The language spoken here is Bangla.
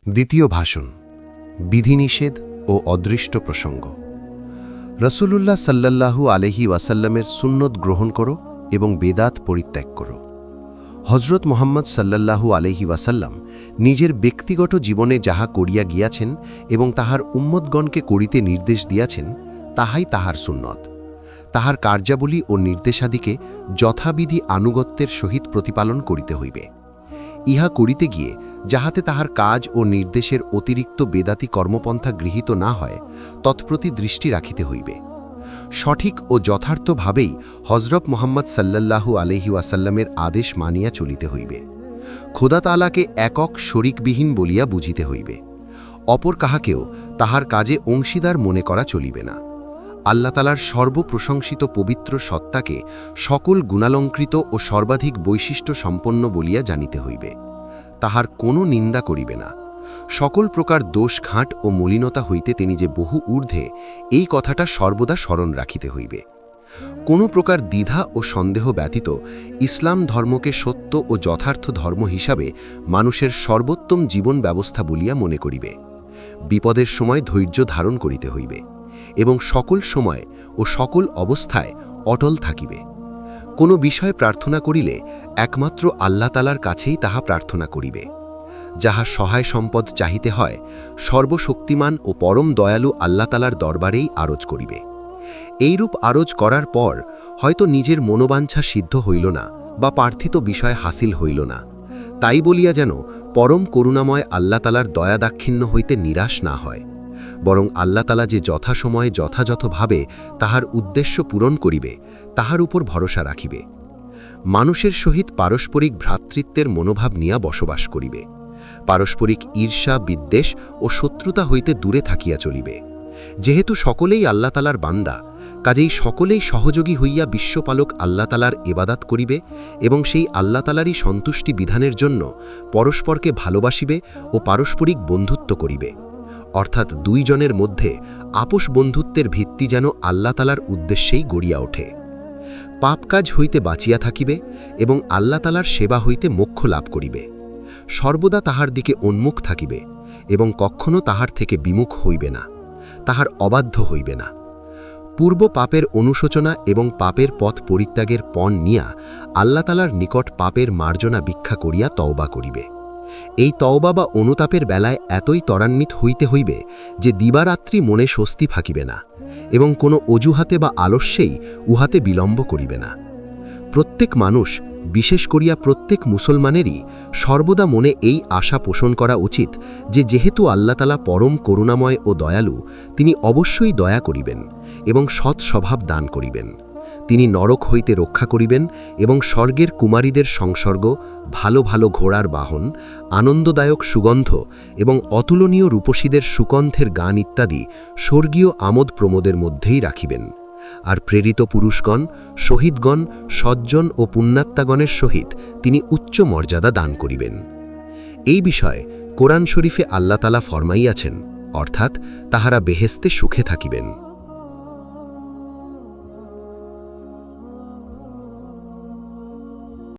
দ্বিতীয় ভাষণ, বিধিনিষেধ ও অদৃষ্ট প্রসঙ্গ। রসুলুল্লাহ সাল্লাল্লাহু আলাইহি ওয়াসাল্লামের সুন্নত গ্রহণ করো এবং বেদাত পরিত্যাগ করো। হজরত মুহাম্মদ সাল্লাল্লাহু আলাইহি ওয়াসাল্লাম নিজের ব্যক্তিগত জীবনে যাহা করিয়া গিয়াছেন এবং তাহার উম্মতগণকে করিতে নির্দেশ দিয়াছেন, তাহাই তাহার সুন্নত। তাহার কার্যাবলী ও নির্দেশাদিকে যথাবিধি আনুগত্যের সহিত প্রতিপালন করিতে হইবে। ইহা করিতে গিয়ে যাহাতে তাহার কাজ ও নির্দেশের অতিরিক্ত বেদাতি কর্মপন্থা গৃহীত না হয়, তৎপ্রতি দৃষ্টি রাখিতে হইবে। সঠিক ও যথার্থভাবেই হজরত মুহাম্মদ সাল্লাল্লাহু আলাইহি ওয়াসাল্লামের আদেশ মানিয়া চলিতে হইবে। খোদা তাআলাকে একক শরিকবিহীন বলিয়া বুঝিতে হইবে। অপর কাহাকেও তাহার কাজে অংশীদার মনে করা চলিবে না। আল্লাহ তাআলার সর্বপ্রশংসিত পবিত্র সত্তাকে সকল গুণালঙ্কৃত ও সর্বাধিক বৈশিষ্ট্য সম্পন্ন বলিয়া জানিতে হইবে। তাহার কোনো নিন্দা করিবে না। সকল প্রকার দোষ ঘাট ও মলিনতা হইতে তিনি যে বহু ঊর্ধ্বে, এই কথাটা সর্বদা স্মরণ রাখিতে হইবে। কোনো প্রকার দ্বিধা ও সন্দেহ ব্যতীত ইসলাম ধর্মকে সত্য ও যথার্থ ধর্ম হিসাবে মানুষের সর্বোত্তম জীবন ব্যবস্থা বলিয়া মনে করিবে। বিপদের সময় ধৈর্য ধারণ করিতে হইবে এবং সকল সময় ও সকল অবস্থায় অটল থাকিবে। কোনো বিষয় প্রার্থনা করিলে একমাত্র আল্লাহ তাআলার কাছেই তাহা প্রার্থনা করিবে। যাহা সহায় সম্পদ চাহিতে হয়, সর্বশক্তিমান ও পরম দয়ালু আল্লাহ তাআলার দরবারেই আরজ করিবে। এইরূপ আরজ করার পর হয়তো নিজের মনোবাঞ্ছা সিদ্ধ হইল না বা প্রার্থিত বিষয় হাসিল হইল না, তাই বলিয়া যেন পরম করুণাময় আল্লাহ তাআলার দয়া দাক্ষিণ্য হইতে নিরাশ না হয়, বরং আল্লাহ তাআলা যে যথাসময়ে যথাযথভাবে তাহার উদ্দেশ্য পূরণ করিবে, তাহার উপর ভরসা রাখিবে। মানুষের সহিত পারস্পরিক ভ্রাতৃত্বের মনোভাব নিয়া বসবাস করিবে। পারস্পরিক ঈর্ষা, বিদ্বেষ ও শত্রুতা হইতে দূরে থাকিয়া চলিবে। যেহেতু সকলেই আল্লাহ তাআলার বান্দা, কাজেই সকলেই সহযোগী হইয়া বিশ্বপালক আল্লাহ তাআলার ইবাদত করিবে এবং সেই আল্লাহ তাআলারই সন্তুষ্টি বিধানের জন্য পরস্পরকে ভালোবাসিবে ও পারস্পরিক বন্ধুত্ব করিবে। অর্থাৎ দুইজনের মধ্যে আপোষ বন্ধুত্বের ভিত্তি যেন আল্লাহ তাআলার উদ্দেশ্যেই গড়িয়া ওঠে। পাপ কাজ হইতে বাঁচিয়া থাকিবে এবং আল্লাহ তাআলার সেবা হইতে মোক্ষ লাভ করিবে। সর্বদা তাহার দিকে উন্মুখ থাকিবে এবং কখনো তাহার থেকে বিমুখ হইবে না, তাহার অবাধ্য হইবে না। পূর্ব পাপের অনুশোচনা এবং পাপের পথ পরিত্যাগের পণ নিয়া আল্লাহ তাআলার নিকট পাপের মার্জনা ভিক্ষা করিয়া তওবা করিবে। এই তওবা বা অনুতাপের বেলায় এতই ত্বরান্বিত হইতে হইবে যে দিবারাত্রি মনে স্বস্তি থাকিবে না এবং কোনো অজুহাতে বা আলস্যেই উহাতে বিলম্ব করিবে না। প্রত্যেক মানুষ, বিশেষ করিয়া প্রত্যেক মুসলমানেরই সর্বদা মনে এই আশা পোষণ করা উচিত যে যেহেতু আল্লাহ তাআলা পরম করুণাময় ও দয়ালু, তিনি অবশ্যই দয়া করিবেন এবং সৎ স্বভাব দান করিবেন। তিনি নরক হইতে রক্ষা করিবেন এবং স্বর্গের কুমারীদের সংসর্গ, ভালো ভালো ঘোড়ার বাহন, আনন্দদায়ক সুগন্ধ এবং অতুলনীয় রূপসীদের সুকণ্ঠের গান ইত্যাদি স্বর্গীয় আমোদ প্রমোদের মধ্যেই রাখিবেন। আর প্রেরিত পুরুষগণ, শহীদগণ, সজ্জন ও পুণ্যাত্মাগণের সহিত তিনি উচ্চ মর্যাদা দান করিবেন। এই বিষয়ে কোরআন শরীফে আল্লাহ তাআলা ফরমাইয়াছেন, অর্থাৎ তাহারা বেহেশতে সুখে থাকিবেন।